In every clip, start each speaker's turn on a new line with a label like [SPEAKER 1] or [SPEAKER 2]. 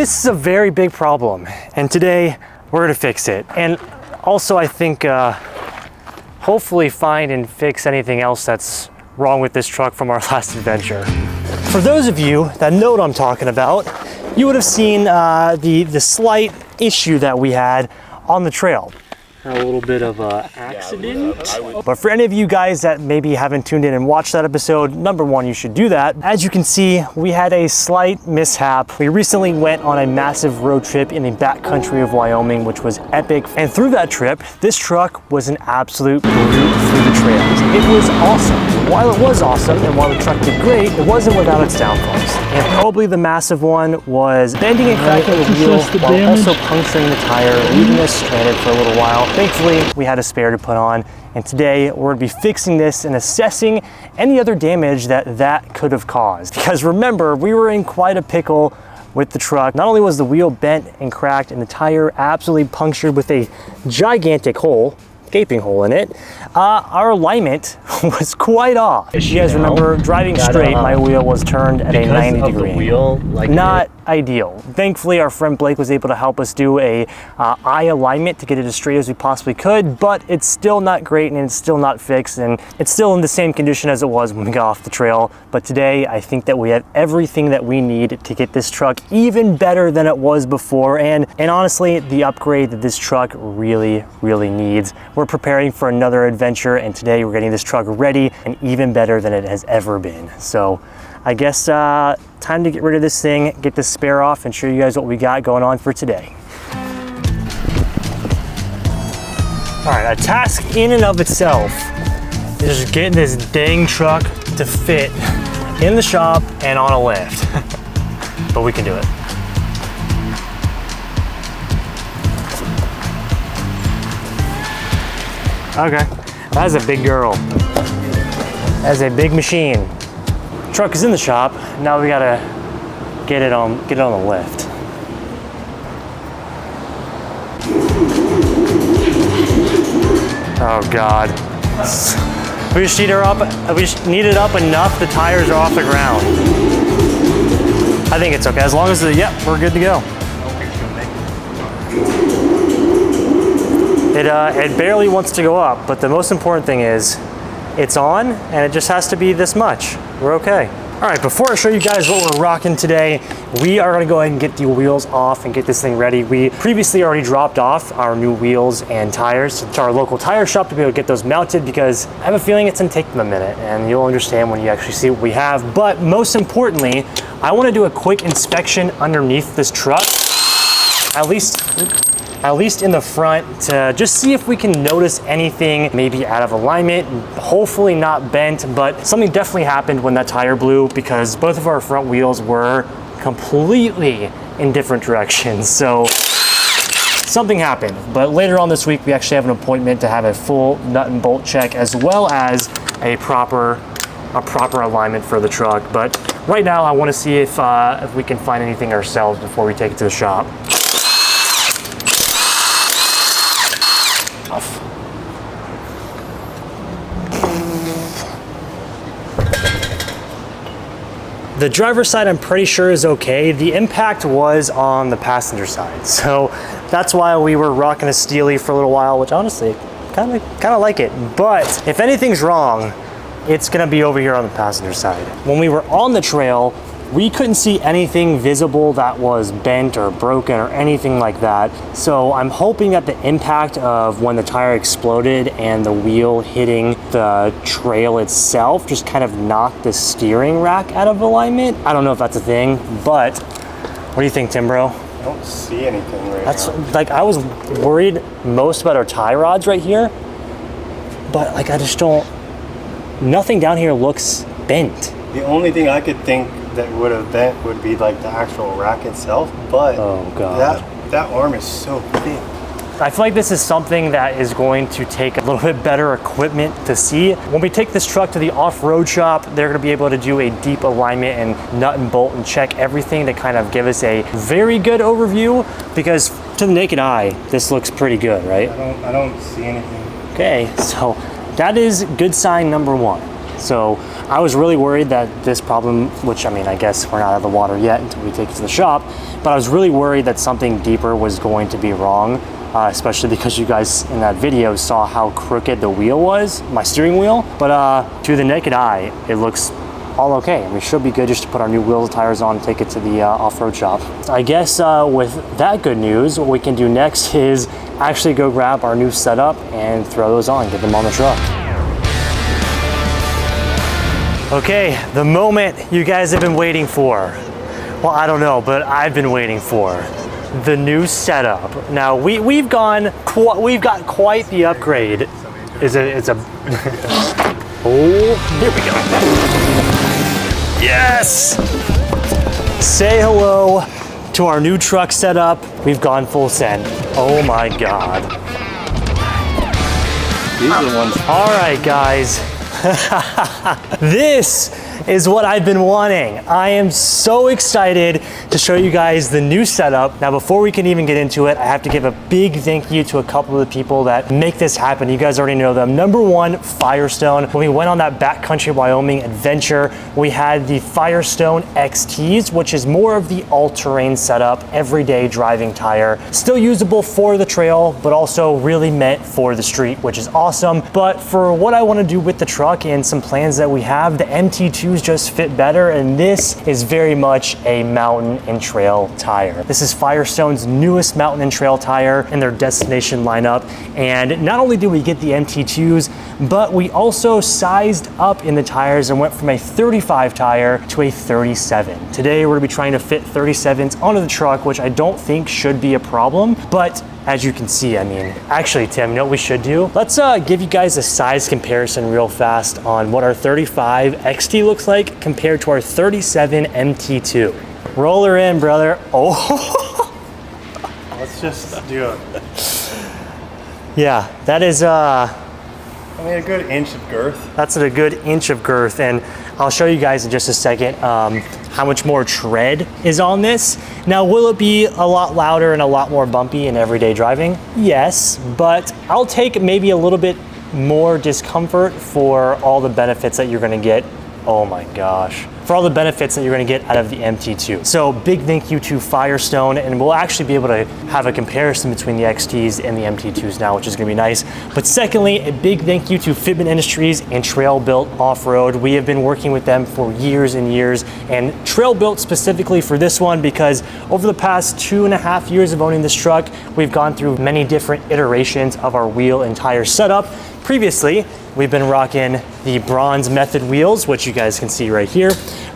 [SPEAKER 1] This is a very big problem, and today we're gonna fix it. And also I think hopefully find and fix anything else that's wrong with this truck from our last adventure. For those of you that know what I'm talking about, you would have seen the slight issue that we had on the trail. A little bit of an accident. But for any of you guys that maybe haven't tuned in and watched that episode, number one, you should do that. As you can see, we had a slight mishap. We recently went on a massive road trip in the backcountry of Wyoming, which was epic. And through that trip, this truck was an absolute brute through the trails. It was awesome. While it was awesome and while the truck did great, it wasn't without its downfalls. And probably the massive one was bending and cracking the wheel while also puncturing the tire, leaving us stranded for a little while. Thankfully, we had a spare to put on, and today we're gonna be fixing this and assessing any other damage that could have caused. Because remember, we were in quite a pickle with the truck. Not only was the wheel bent and cracked and the tire absolutely punctured with a gigantic hole, gaping hole in it, our alignment was quite off. If you guys remember, driving straight, my wheel was turned at a 90 degree angle. Not ideal. Thankfully, our friend Blake was able to help us do a eye alignment to get it as straight as we possibly could, but it's still not great and it's still not fixed, and it's still in the same condition as it was when we got off the trail. But today, I think that we have everything that we need to get this truck even better than it was before, and honestly, the upgrade that this truck really, really needs. We're preparing for another adventure, and today we're getting this truck ready and even better than it has ever been. So I guess time to get rid of this thing, get this spare off, and show you guys what we got going on for today. All right, a task in and of itself is just getting this dang truck to fit in the shop and on a lift. But we can do it. Okay, that's a big girl. That's a big machine. Truck is in the shop. Now we gotta get it on the lift. Oh God. We just need it up enough the tires are off the ground. I think it's okay, as long as yep, we're good to go. It barely wants to go up, but the most important thing is it's on, and it just has to be this much. We're okay. All right, before I show you guys what we're rocking today, we are gonna go ahead and get the wheels off and get this thing ready. We previously already dropped off our new wheels and tires to our local tire shop to be able to get those mounted, because I have a feeling it's gonna take them a minute, and you'll understand when you actually see what we have. But most importantly, I wanna do a quick inspection underneath this truck, at least in the front, to just see if we can notice anything maybe out of alignment, hopefully not bent, but something definitely happened when that tire blew, because both of our front wheels were completely in different directions. So something happened. But later on this week, we actually have an appointment to have a full nut and bolt check, as well as a proper alignment for the truck. But right now I want to see if we can find anything ourselves before we take it to the shop. The driver's side I'm pretty sure is okay. The impact was on the passenger side, so that's why we were rocking a Steely for a little while, which honestly, kind of like it. But if anything's wrong, it's gonna be over here on the passenger side. When we were on the trail, we couldn't see anything visible that was bent or broken or anything like that. So I'm hoping that the impact of when the tire exploded and the wheel hitting the trail itself just kind of knocked the steering rack out of alignment. I don't know if that's a thing, but what do you think, Tim, bro?
[SPEAKER 2] I don't see anything right now.
[SPEAKER 1] Like, I was worried most about our tie rods right here, but like I just don't, nothing down here looks bent.
[SPEAKER 2] The only thing I could think that would have bent would be like the actual rack itself, but
[SPEAKER 1] oh God,
[SPEAKER 2] that arm is so thin.
[SPEAKER 1] I feel like this is something that is going to take a little bit better equipment to see. When we take this truck to the off-road shop, they're gonna be able to do a deep alignment and nut and bolt and check everything to kind of give us a very good overview, because to the naked eye, this looks pretty good, right?
[SPEAKER 2] I don't see anything.
[SPEAKER 1] Okay, so that is good sign number one. So I was really worried that this problem, which I mean, I guess we're not out of the water yet until we take it to the shop, but I was really worried that something deeper was going to be wrong, especially because you guys in that video saw how crooked the wheel was, my steering wheel. But to the naked eye, it looks all okay. And we should be good just to put our new wheels and tires on and take it to the off-road shop. I guess with that good news, what we can do next is actually go grab our new setup and throw those on, get them on the truck. Okay, the moment you guys have been waiting for. Well, I don't know, but I've been waiting for the new setup. Now we've got quite the upgrade. It's a oh, here we go. Yes! Say hello to our new truck setup. We've gone full send. Oh my God.
[SPEAKER 2] These are the ones.
[SPEAKER 1] All right, guys. This is what I've been wanting. I am so excited to show you guys the new setup. Now, before we can even get into it, I have to give a big thank you to a couple of the people that make this happen. You guys already know them. Number one, Firestone. When we went on that backcountry Wyoming adventure, we had the Firestone XTs, which is more of the all-terrain setup, everyday driving tire. Still usable for the trail, but also really meant for the street, which is awesome. But for what I want to do with the truck and some plans that we have, the MT2s just fit better, and this is very much a mountain and trail tire. This is Firestone's newest mountain and trail tire in their Destination lineup. And not only did we get the MT2s, but we also sized up in the tires and went from a 35 tire to a 37. Today we're gonna be trying to fit 37s onto the truck, which I don't think should be a problem, but as you can see, I mean, actually, Tim, you know what we should do? Let's give you guys a size comparison real fast on what our 35 XT looks like compared to our 37 MT2. Roll her in, brother. Oh.
[SPEAKER 2] Let's just do it.
[SPEAKER 1] Yeah, that is,
[SPEAKER 2] I mean, a good inch of girth.
[SPEAKER 1] that's a good inch of girth, and I'll show you guys in just a second how much more tread is on this. Now, will it be a lot louder and a lot more bumpy in everyday driving? Yes, but I'll take maybe a little bit more discomfort for all the benefits that you're gonna get. Oh my gosh. For all the benefits that you're gonna get out of the MT2. So big thank you to Firestone, and we'll actually be able to have a comparison between the XTs and the MT2s now, which is gonna be nice. But secondly, a big thank you to Fitment Industries and Trail Built Off-Road. We have been working with them for years and years, and Trail Built specifically for this one, because over the past 2.5 years of owning this truck, we've gone through many different iterations of our wheel and tire setup. Previously, we've been rocking the bronze method wheels, which you guys can see right here,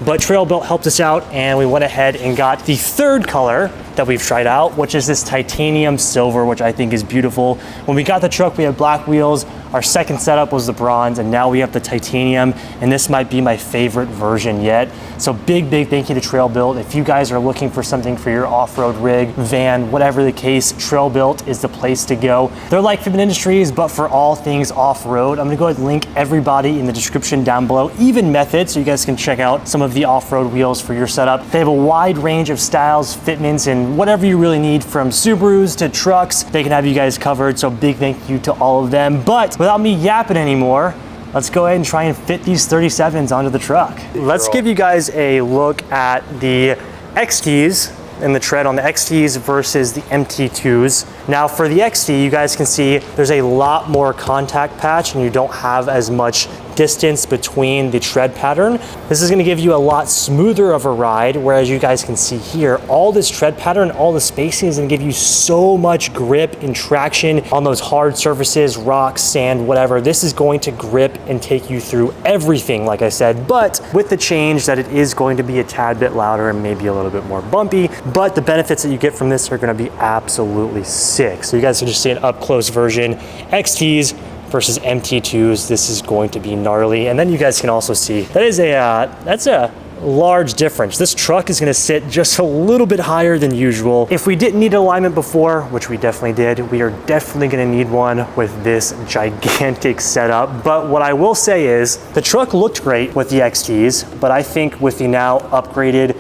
[SPEAKER 1] but Trail Built helped us out and we went ahead and got the third color that we've tried out, which is this titanium silver, which I think is beautiful. When we got the truck, we had black wheels. Our second setup was the bronze, and now we have the titanium, and this might be my favorite version yet. So big thank you to Trail Built. If you guys are looking for something for your off-road rig, van, whatever the case, Trail Built is the place to go. They're like Fitment Industries, but for all things off-road. I'm gonna go ahead and link everybody in the description down below, even Method, so you guys can check out some of the off-road wheels for your setup. They have a wide range of styles, fitments, and whatever you really need, from Subarus to trucks, they can have you guys covered. So big thank you to all of them. But without me yapping anymore, let's go ahead and try and fit these 37s onto the truck. Let's give you guys a look at the XTs and the tread on the XTs versus the MT2s. Now for the XT, you guys can see there's a lot more contact patch and you don't have as much distance between the tread pattern. This is gonna give you a lot smoother of a ride, whereas you guys can see here, all this tread pattern, all the spacing is gonna give you so much grip and traction on those hard surfaces, rocks, sand, whatever. This is going to grip and take you through everything, like I said, but with the change that it is going to be a tad bit louder and maybe a little bit more bumpy, but the benefits that you get from this are gonna be absolutely sick. So you guys can just see an up close version. XTs versus MT2s, this is going to be gnarly. And then you guys can also see that is that's a large difference. This truck is gonna sit just a little bit higher than usual. If we didn't need alignment before, which we definitely did, we are definitely gonna need one with this gigantic setup. But what I will say is the truck looked great with the XTs, but I think with the now upgraded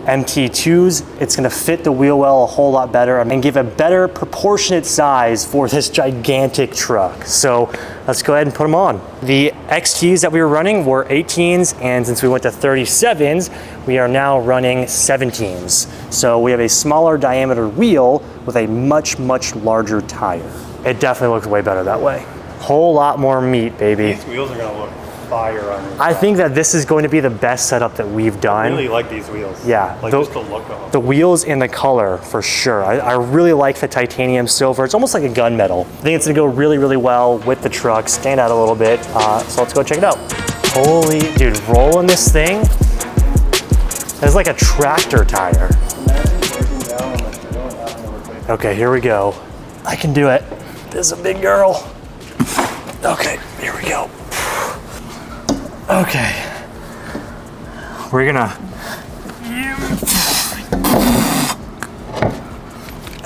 [SPEAKER 1] MT2s. It's gonna fit the wheel well a whole lot better and give a better proportionate size for this gigantic truck. So let's go ahead and put them on. The XTs that we were running were 18s, and since we went to 37s, we are now running 17s. So we have a smaller diameter wheel with a much, much larger tire. It definitely looks way better that way. Whole lot more meat, baby.
[SPEAKER 2] These wheels are gonna look fire on your
[SPEAKER 1] I think that this is going to be the best setup that we've done.
[SPEAKER 2] I really like these wheels.
[SPEAKER 1] Yeah.
[SPEAKER 2] Like just the look of them.
[SPEAKER 1] The wheels and the color, for sure. I really like the titanium silver. It's almost like a gunmetal. I think it's gonna go really, really well with the truck, stand out a little bit. So let's go check it out. Holy, dude, rolling this thing, it's like a tractor tire. Okay, here we go. I can do it. This is a big girl. Okay, here we go. Okay. We're gonna...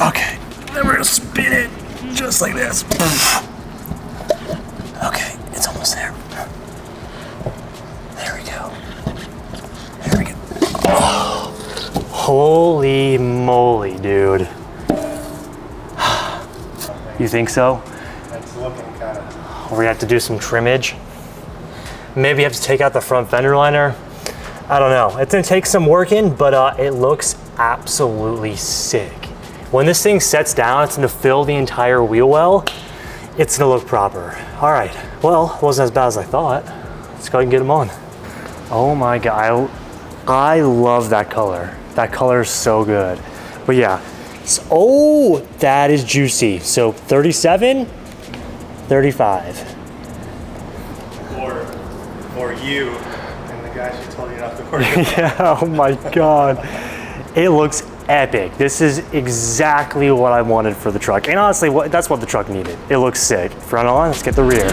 [SPEAKER 1] Okay, then we're gonna spin it just like this. Okay, it's almost there. There we go. There we go. Oh, holy moly, dude. You think so?
[SPEAKER 2] It's looking kind of...
[SPEAKER 1] We're gonna have to do some trimmage. Maybe have to take out the front fender liner. I don't know. It's gonna take some working, but it looks absolutely sick. When this thing sets down, it's gonna fill the entire wheel well. It's gonna look proper. All right, well, it wasn't as bad as I thought. Let's go ahead and get them on. Oh my God, I love that color. That color is so good. But yeah, so, oh, that is juicy. So 37, 35.
[SPEAKER 2] Or you and the guy she told you not to worry about.
[SPEAKER 1] Yeah, oh my God. It looks epic. This is exactly what I wanted for the truck. And honestly, that's what the truck needed. It looks sick. Front on, let's get the rear.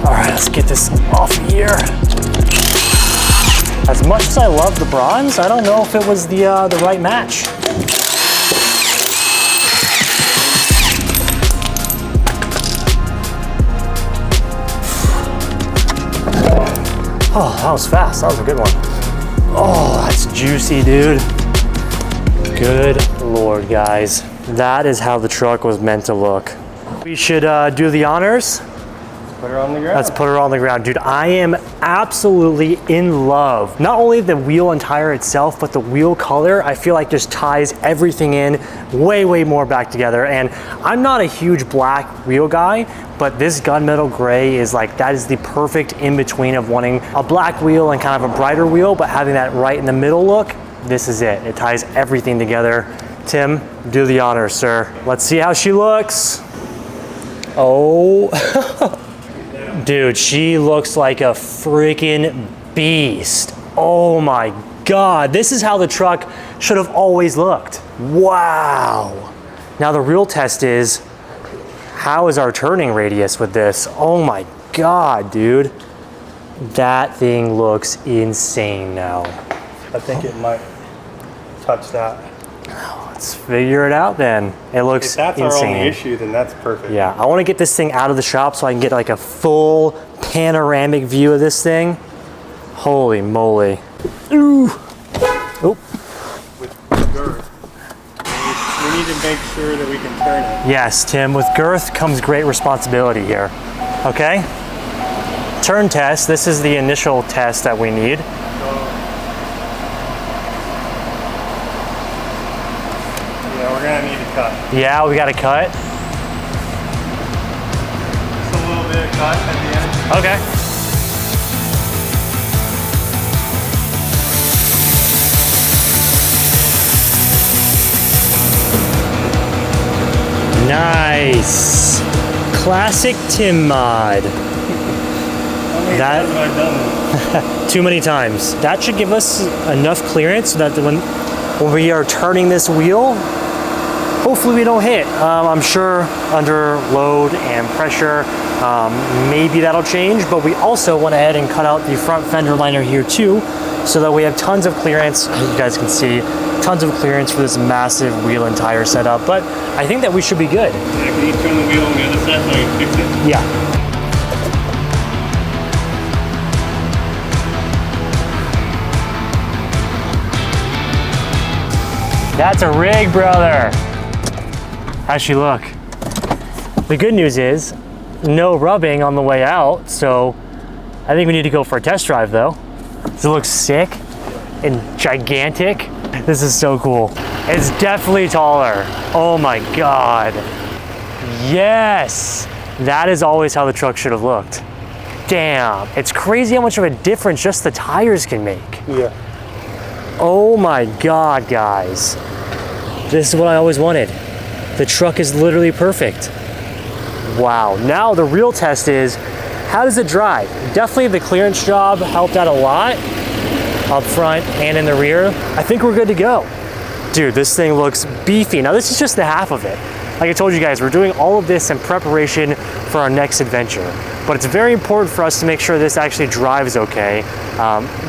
[SPEAKER 1] All right, let's get this off here. As much as I love the bronze, I don't know if it was the right match. Oh, that was fast. That was a good one. Oh, that's juicy, dude. Good Lord, guys. That is how the truck was meant to look. We should do the honors.
[SPEAKER 2] Put her on the ground.
[SPEAKER 1] Let's put her on the ground. Dude, I am absolutely in love. Not only the wheel and tire itself, but the wheel color, I feel like just ties everything in way, way more back together. And I'm not a huge black wheel guy, but this gunmetal gray is like, that is the perfect in-between of wanting a black wheel and kind of a brighter wheel, but having that right in the middle look, this is it. It ties everything together. Tim, do the honors, sir. Let's see how she looks. Oh. Dude, she looks like a freaking beast. Oh my God, this is how the truck should have always looked. Wow. Now the real test is, how is our turning radius with this? Oh my God, dude. That thing looks insane now.
[SPEAKER 2] I think it might touch that.
[SPEAKER 1] Let's figure it out then. It looks insane.
[SPEAKER 2] If that's our only issue, then that's perfect.
[SPEAKER 1] Yeah, I want to get this thing out of the shop so I can get like a full panoramic view of this thing. Holy moly. Ooh. Oop.
[SPEAKER 2] With girth. We need to make sure that we can turn it.
[SPEAKER 1] Yes, Tim, with girth comes great responsibility here. Okay? Turn test. This is the initial test that we need.
[SPEAKER 2] We're gonna need to cut.
[SPEAKER 1] Yeah, we got to cut.
[SPEAKER 2] Just a little bit of cut at the end.
[SPEAKER 1] Okay. Nice. Classic Tim mod.
[SPEAKER 2] That I've done
[SPEAKER 1] too many times. That should give us enough clearance so that when we are turning this wheel, hopefully we don't hit. I'm sure under load and pressure, maybe that'll change, but we also went ahead and cut out the front fender liner here too, so that we have tons of clearance. As you guys can see, tons of clearance for this massive wheel and tire setup, but I think that we should be good.
[SPEAKER 2] Yeah, can you turn the wheel on the other side so I can fix it?
[SPEAKER 1] Yeah. That's a rig, brother. How's she look? The good news is no rubbing on the way out, so I think we need to go for a test drive though. Does it look sick and gigantic? This is so cool. It's definitely taller. Oh my God. Yes. That is always how the truck should have looked. Damn. It's crazy how much of a difference just the tires can make.
[SPEAKER 2] Yeah.
[SPEAKER 1] Oh my God, guys. This is what I always wanted. The truck is literally perfect. Wow. Now the real test is, how does it drive? Definitely the clearance job helped out a lot up front and in the rear. I think we're good to go. Dude, this thing looks beefy. Now this is just the half of it. Like I told you guys, we're doing all of this in preparation for our next adventure. But it's very important for us to make sure this actually drives okay.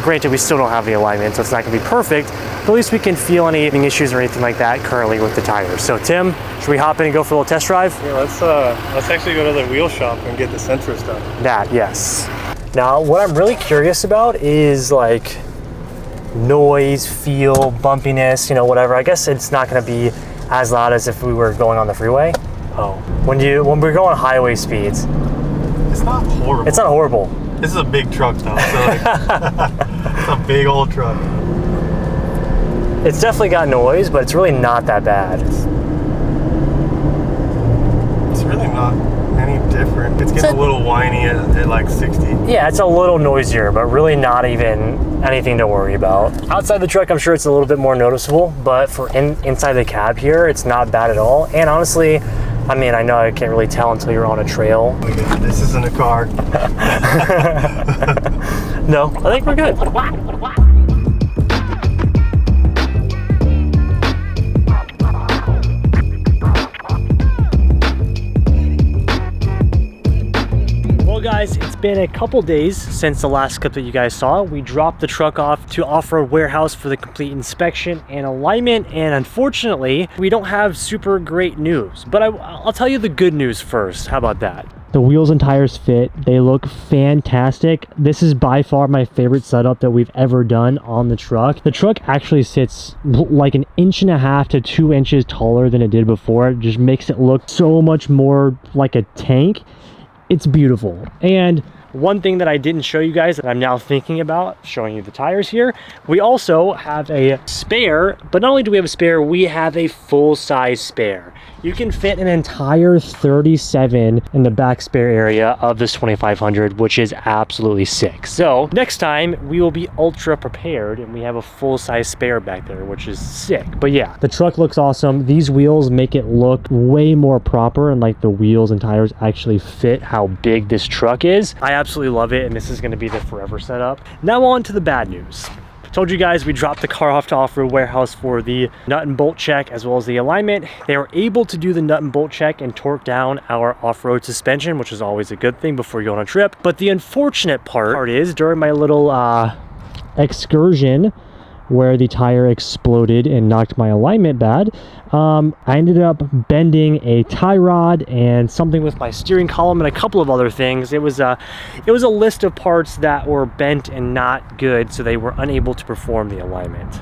[SPEAKER 1] Granted, we still don't have the alignment, so it's not gonna be perfect, but at least we can feel any issues or anything like that currently with the tires. So Tim, should we hop in and go for a little test drive?
[SPEAKER 2] Yeah, let's actually go to the wheel shop and get the sensors done.
[SPEAKER 1] That, yes. Now, what I'm really curious about is like noise, feel, bumpiness, you know, whatever. I guess it's not gonna be as loud as if we were going on the freeway. Oh, when we're going highway speeds.
[SPEAKER 2] It's not horrible.
[SPEAKER 1] It's not horrible.
[SPEAKER 2] This is a big truck though, so like, it's a big old truck.
[SPEAKER 1] It's definitely got noise, but it's really not that bad.
[SPEAKER 2] It's really not any different. It's getting a little whiny at like 60.
[SPEAKER 1] Yeah, it's a little noisier, but really not even anything to worry about. Outside the truck, I'm sure it's a little bit more noticeable, but for inside the cab here, it's not bad at all. And honestly, I mean, I know I can't really tell until you're on a trail.
[SPEAKER 2] This isn't a car.
[SPEAKER 1] No, I think we're good. Guys, it's been a couple days since the last clip that you guys saw. We dropped the truck off to Off-Road Warehouse for the complete inspection and alignment, and unfortunately we don't have super great news, but I'll tell you the good news first. How about that? The wheels and tires fit. They look fantastic. This is by far my favorite setup that we've ever done on the truck. The truck actually sits like 1.5 inches to 2 inches taller than it did before. It just makes it look so much more like a tank. It's beautiful. And one thing that I didn't show you guys that I'm now thinking about showing you the tires here, we also have a spare, but not only do we have a spare, we have a full-size spare. You can fit an entire 37 in the back spare area of this 2500, which is absolutely sick. So next time we will be ultra prepared and we have a full-size spare back there, which is sick. But yeah, the truck looks awesome. These wheels make it look way more proper, and like the wheels and tires actually fit how big this truck is. I absolutely love it, and this is going to be the forever setup. Now on to the bad news. Told you guys we dropped the car off to Off-Road Warehouse for the nut and bolt check as well as the alignment. They were able to do the nut and bolt check and torque down our off-road suspension, which is always a good thing before you go on a trip. But the unfortunate part is during my little excursion where the tire exploded and knocked my alignment bad, I ended up bending a tie rod and something with my steering column and a couple of other things. It was a list of parts that were bent and not good, so they were unable to perform the alignment.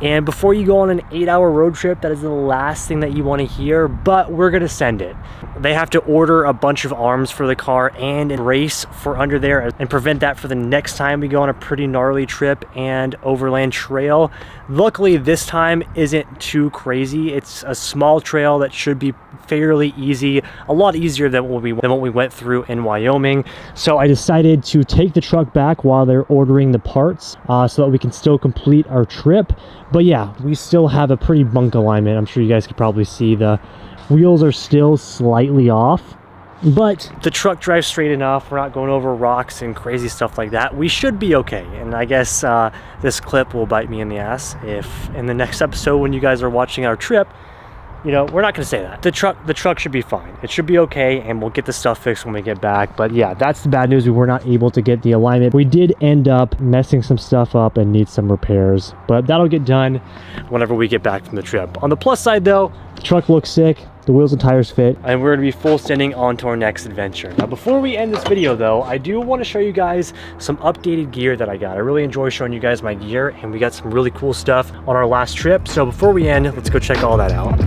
[SPEAKER 1] And before you go on an 8-hour road trip, that is the last thing that you want to hear, but we're gonna send it. They have to order a bunch of arms for the car and a brace for under there and prevent that for the next time we go on a pretty gnarly trip and overland trail. Luckily, this time isn't too crazy. It's a small trail that should be fairly easy, a lot easier than what we went through in Wyoming. So I decided to take the truck back while they're ordering the parts so that we can still complete our trip. But yeah, we still have a pretty bunk alignment. I'm sure you guys could probably see the wheels are still slightly off, but the truck drives straight enough. We're not going over rocks and crazy stuff like that. We should be okay. And I guess this clip will bite me in the ass if in the next episode when you guys are watching our trip, you know, we're not gonna say that. The truck should be fine. It should be okay, and we'll get the stuff fixed when we get back. But yeah, that's the bad news. We were not able to get the alignment. We did end up messing some stuff up and need some repairs, but that'll get done whenever we get back from the trip. On the plus side though, the truck looks sick. The wheels and tires fit, and we're gonna be full sending on to our next adventure. Now, before we end this video though, I do want to show you guys some updated gear that I got. I really enjoy showing you guys my gear, and we got some really cool stuff on our last trip. So before we end, let's go check all that out.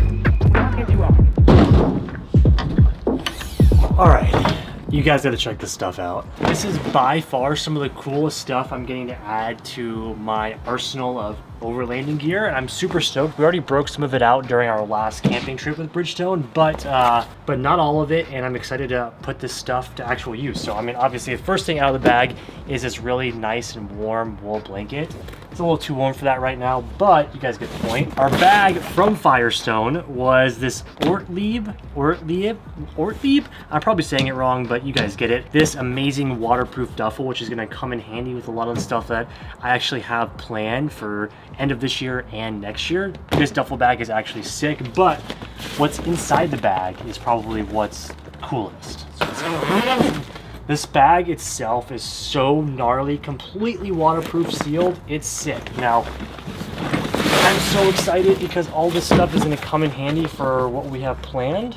[SPEAKER 1] All right, you guys gotta check this stuff out. This is by far some of the coolest stuff I'm getting to add to my arsenal of overlanding gear, and I'm super stoked. We already broke some of it out during our last camping trip with Bridgestone, but not all of it, and I'm excited to put this stuff to actual use. So I mean, obviously the first thing out of the bag is this really nice and warm wool blanket. It's a little too warm for that right now, but you guys get the point. Our bag from Firestone was this Ortlieb. I'm probably saying it wrong, but you guys get it. This amazing waterproof duffel, which is gonna come in handy with a lot of the stuff that I actually have planned for end of this year and next year. This duffel bag is actually sick, but what's inside the bag is probably what's coolest. So this bag itself is so gnarly, completely waterproof, sealed. It's sick. Now, I'm so excited because all this stuff is gonna come in handy for what we have planned.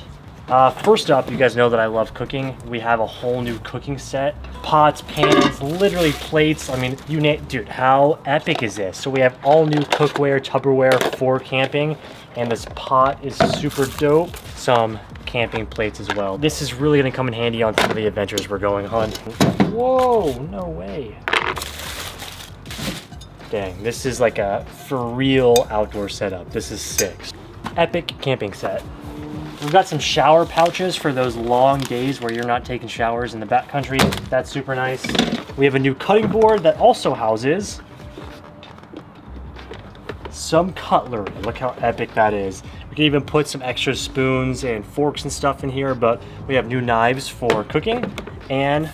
[SPEAKER 1] First up, you guys know that I love cooking. We have a whole new cooking set. Pots, pans, literally plates. I mean, you name, dude, how epic is this? So we have all new cookware, Tupperware for camping, and this pot is super dope. Some camping plates as well. This is really gonna come in handy on some of the adventures we're going on. Whoa, no way. Dang, this is like a for real outdoor setup. This is sick. Epic camping set. We've got some shower pouches for those long days where you're not taking showers in the backcountry. That's super nice. We have a new cutting board that also houses some cutlery. Look how epic that is. We can even put some extra spoons and forks and stuff in here, but we have new knives for cooking and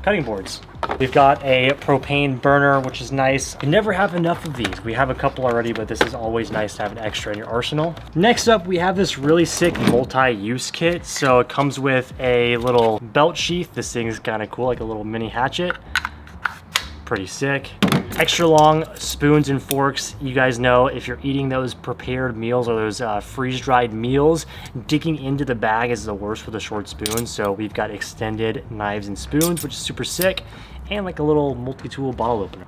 [SPEAKER 1] cutting boards. We've got a propane burner, which is nice. You never have enough of these. We have a couple already, but this is always nice to have an extra in your arsenal. Next up, we have this really sick multi-use kit. So it comes with a little belt sheath. This thing is kind of cool, like a little mini hatchet. Pretty sick. Extra long spoons and forks. You guys know if you're eating those prepared meals or those freeze-dried meals, digging into the bag is the worst with a short spoon. So we've got extended knives and spoons, which is super sick, and like a little multi-tool bottle opener.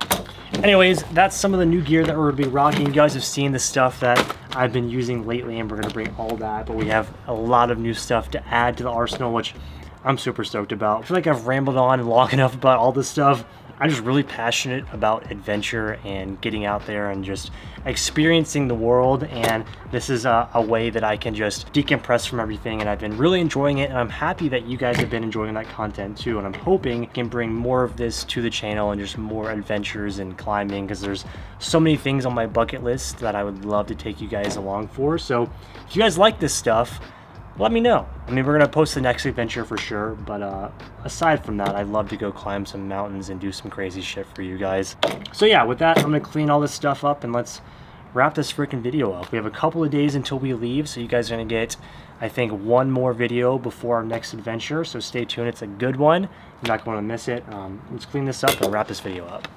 [SPEAKER 1] Anyways, that's some of the new gear that we're gonna be rocking. You guys have seen the stuff that I've been using lately, and we're gonna bring all that, but we have a lot of new stuff to add to the arsenal, which I'm super stoked about. I feel like I've rambled on long enough about all this stuff. I'm just really passionate about adventure and getting out there and just experiencing the world, and this is a way that I can just decompress from everything, and I've been really enjoying it, and I'm happy that you guys have been enjoying that content too, and I'm hoping I can bring more of this to the channel and just more adventures and climbing, because there's so many things on my bucket list that I would love to take you guys along for. So if you guys like this stuff, let me know. I mean, we're gonna post the next adventure for sure, but aside from that, I'd love to go climb some mountains and do some crazy shit for you guys. So yeah, with that, I'm gonna clean all this stuff up and let's wrap this freaking video up. We have a couple of days until we leave, so you guys are gonna get, I think, one more video before our next adventure, so stay tuned. It's a good one. You're not gonna miss it. Let's clean this up and wrap this video up.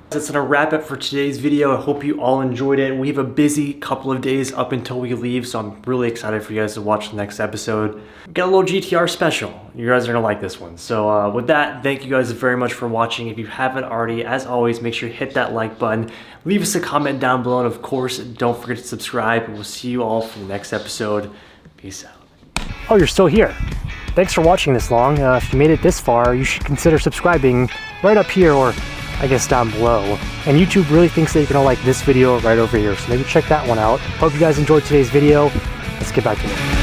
[SPEAKER 1] That's gonna wrap it for today's video. I hope you all enjoyed it. We have a busy couple of days up until we leave, so I'm really excited for you guys to watch the next episode. We got a little GTR special. You guys are gonna like this one. So with that, thank you guys very much for watching. If you haven't already, as always, make sure you hit that like button. Leave us a comment down below, and of course, don't forget to subscribe. We'll see you all for the next episode. Peace out. Oh, you're still here. Thanks for watching this long. If you made it this far, you should consider subscribing right up here, or I guess down below. And YouTube really thinks that you're gonna like this video right over here, so maybe check that one out. Hope you guys enjoyed today's video. Let's get back to it.